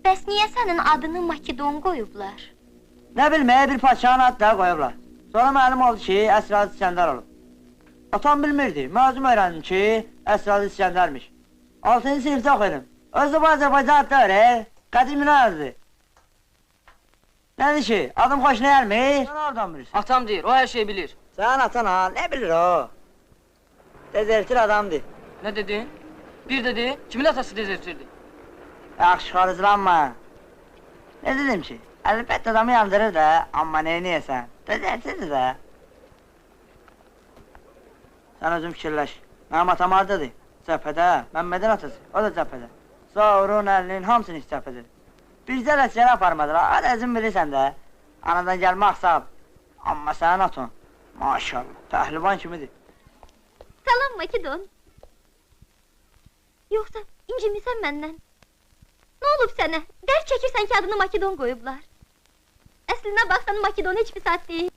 Bəs niyə sənin adını Makedon qoyublar? Nə bilməyə bir padşahın adı da qoyublar. Sonra məlum oldu ki, Əsrail İskəndər olub. Atam bilmirdi, məzum öyrəndim ki, Əsrail İskəndərmiş. 6-cı sinifdə oxuyordum. Özü bu Azərbaycan adlı öyrək, qədim adı. Nədir ki, adım xoşuna gəlmir? Sən oradan bilirsin. Atam deyir, o hər şeyi bilir. Sən atan ha, nə bilir o? Dezertir adamdır. Nə dedin? Bir dedi, kimin atası dezertirdi? Yaxşı, xarızlanma. Ne dedim ki, əlbəttə adamı yandırır da, amma neyniyəsən? Dezertirdir də. Sən özün fikirləş. Mənim atam hardadır? Cəbhədə, Məmmədin atası, o da cəbhədə. Zaurun əlinin hamısını cəbhədir. Bircə ləsgəri aparmadılar, hadi özün bilirsən də. Anadan gəlmə axsab. Amma sənin atın, maşallah, pəhlivan kimidir. Salam Makedon. Yoxsa incimisən məndən? Nə olub sənə? Dərd çəkirsən ki, adını Makedon qoyublar. Əslinə baxsan Makedon heç bir saat deyil.